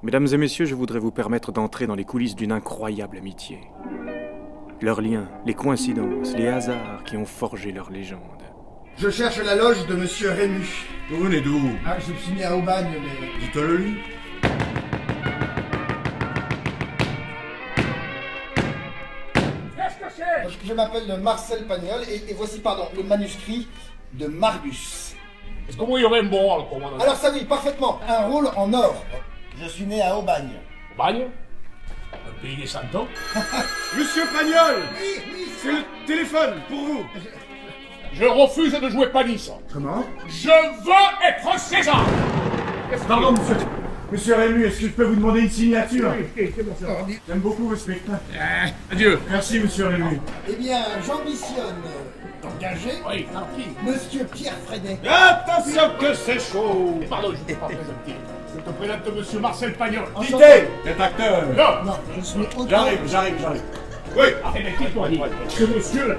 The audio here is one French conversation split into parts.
Mesdames et messieurs, je voudrais vous permettre d'entrer dans les coulisses d'une incroyable amitié. Leurs liens, les coïncidences, les hasards qui ont forgé leur légende. Je cherche la loge de Monsieur Rému. Vous venez d'où? Ah, je suis né à Aubagne, mais... Dites-le lui. Je m'appelle Marcel Pagnol et voici, pardon, le manuscrit de Marius. Est-ce que vous y aurait un bon rôle, commandant? Alors ça oui, parfaitement, un rôle en or. Je suis né à Aubagne. Bagne? Un pays des santons? Monsieur Pagnol! Oui, C'est le téléphone pour vous! Je refuse de jouer Panis. Comment? Je veux être César! Pardon, monsieur. Monsieur Rému, est-ce que je peux vous demander une signature? Oui, c'est bon, ça. J'aime beaucoup vos spectacles. Adieu. Merci, monsieur Rému. Eh bien, j'ambitionne d'engager Oui, tranquille. Monsieur Pierre Freinet. Attention que c'est chaud! Pardon, je ne t'ai pas présenté. Je te présente monsieur Marcel Pagnol. Quittez! Cet acteur! Non! Non, je suis auteur... J'arrive. Oui! Ah, eh bien, tais-toi, dis. Ce monsieur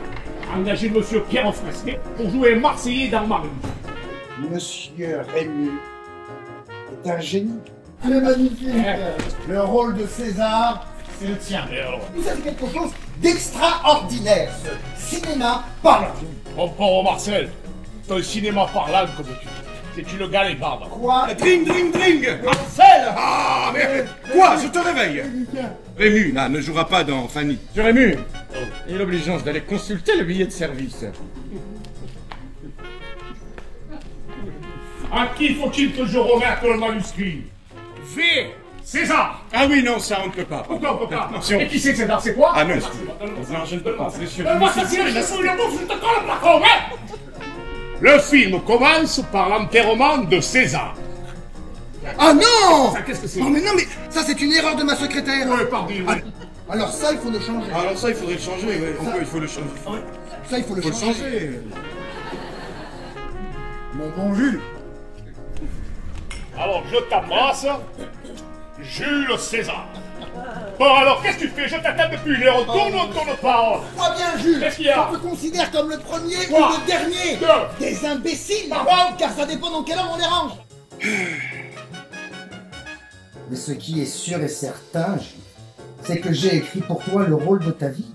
a engagé monsieur Pierre Fresquet pour jouer un Marseillais dans Marius. Monsieur Rému est un génie. C'est magnifique. Le rôle de César, c'est le tien. Et alors? Vous savez quelque chose d'extraordinaire, ce cinéma parlant. Mon pauvre Marcel, c'est un cinéma parlant comme tu dis. C'est une galébarde. Quoi? Dring! Marcel! Ah, mais quoi? Je te réveille! Rému, là, ne jouera pas dans Fanny. Monsieur Rému, il est obligeant d'aller consulter le billet de service. À qui faut-il que je remette le manuscrit? V. César! Ah oui, non, ça, on ne peut pas. Pourquoi on peut pas? Non, si on- Et qui c'est César? C'est quoi? Ah non, non, je ne peux pas. Monsieur Donne-moi ça, sinon je fous le bouffe, je te colle le plafond, hein? Le film commence par l'enterrement de César. Ah non! Ça, qu'est-ce que c'est? Non mais ça c'est une erreur de ma secrétaire. Ouais, pardon, Ah, oui. alors ça il faut le changer. Alors ça, il faudrait le changer, ouais. Il faut le changer. Ça il faut le Il faut le changer. changer. Mon bon Jules. Alors, je t'embrasse, Jules César. Bon, alors, qu'est-ce que tu fais? Je t'attends depuis une heure, on tourne ou on tourne pas? Quoi bien Jules? Qu'est-ce qu'il y a? On te considère comme le premier Quoi? ou le dernier? Deux. Des imbéciles. Pardon? Car ça dépend dans quelle heure on les range. Mais ce qui est sûr et certain, Jules, c'est que j'ai écrit pour toi le rôle de ta vie.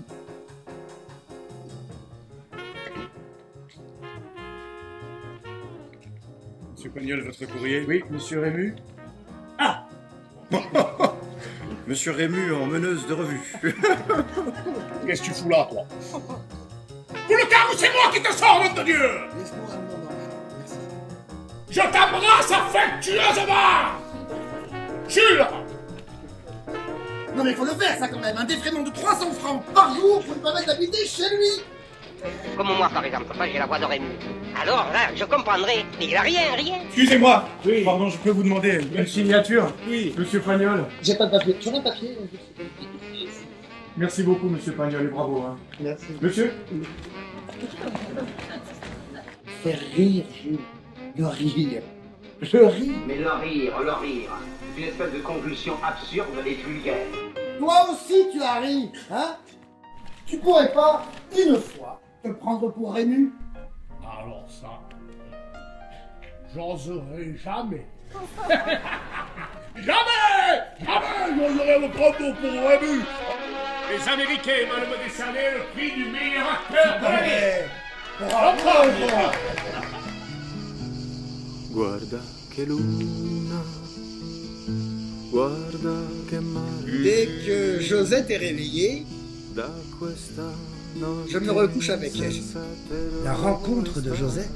Monsieur Pagnol, votre courrier? Oui, monsieur Rému. Monsieur Rému en meneuse de revue. Qu'est-ce que tu fous là, toi? Pour le cas où c'est moi qui te sors, nom de Dieu! Laisse-moi un moment, merci. Je t'embrasse affectueusement! Jules! Non mais il faut le faire ça quand même, un défraiement de 300 francs par jour pour me permettre d'habiter chez lui. Comme moi, par exemple, moi j'ai la voix de Rému. Alors là, je comprendrai. Mais il a rien. Excusez-moi. Oui. Pardon, je peux vous demander Une signature? Oui. Monsieur Pagnol. J'ai pas de papier. Tu as un papier? Merci beaucoup, monsieur Pagnol, et bravo. Hein. Merci. Monsieur? Faire rire, Jules. Le rire. Le rire. Mais le rire. C'est une espèce de convulsion absurde et vulgaire. Toi aussi tu as ri, hein? Tu pourrais pas, une fois, te prendre pour Rému? Alors ça, j'oserais jamais. Jamais j'oserais me prendre pour Rému. Les Américains veulent me décerner le prix du meilleur acteur de l'année. Bravo. Guarda che luna, guarda che mare. Dès que Josette est réveillée, Da questa notte je me recouche avec elle. senza te La rencontre de Josette,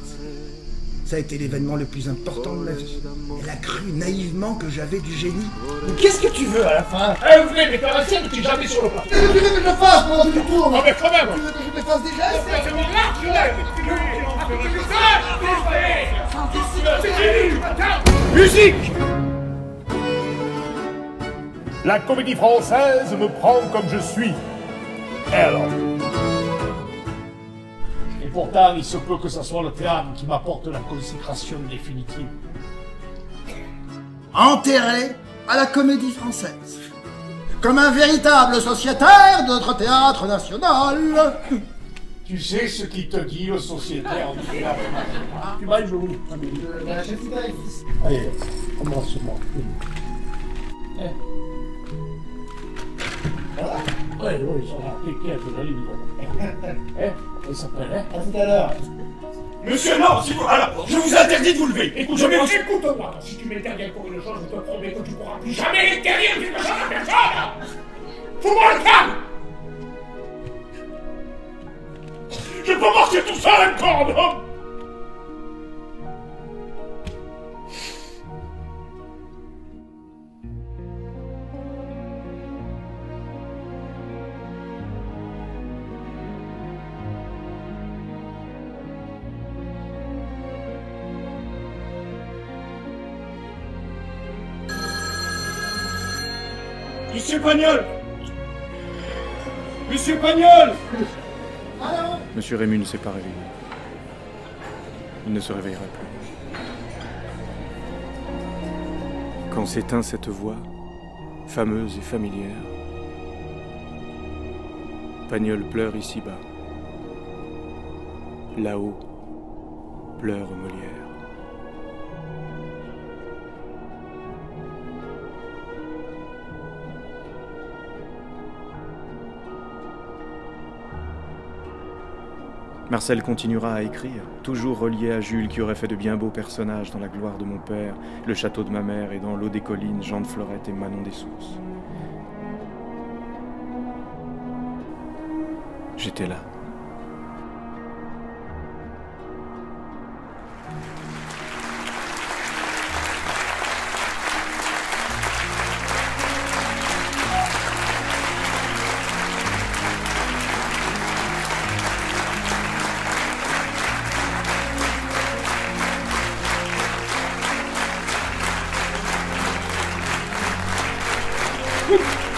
ça a été l'événement le plus important de ma vie. Elle a cru naïvement que j'avais du génie. Mais qu'est-ce que tu veux à la fin? Un vrai metteur en scène qui est jamais sur le plateau. Qu'est-ce que tu veux que je fasse pendant que tu tournes? Non mais quand même. Tu veux que je te fasse des gestes? Musique! La comédie française me prend comme je suis. Elle. Et pourtant, il se peut que ce soit le théâtre qui m'apporte la consécration définitive. Enterré à la Comédie Française. Comme un véritable sociétaire de notre théâtre national. Tu sais ce qui te dit le sociétaire du théâtre national? Tu m'as joué. Allez, embrasse-moi. Oui, ça va. Qui a fait la ligne? Il s'appelle, hein? À tout à l'heure. Monsieur, non, si vous... Alors, je vous interdis de vous lever. Écoute-moi, si tu m'interdis encore une chose, je te promets que tu pourras plus jamais interdire quelque chose à personne. Fous-moi le calme. Je peux marcher tout seul encore, non? Monsieur Pagnol! Monsieur Pagnol! Monsieur Rému ne s'est pas réveillé. Il ne se réveillera plus. Quand s'éteint cette voix, fameuse et familière, Pagnol pleure ici-bas. Là-haut, pleure Molière. Marcel continuera à écrire, toujours relié à Jules qui aurait fait de bien beaux personnages dans La gloire de mon père, Le château de ma mère et dans L'eau des collines, Jean de Florette et Manon des Sources. J'étais là. Ouh.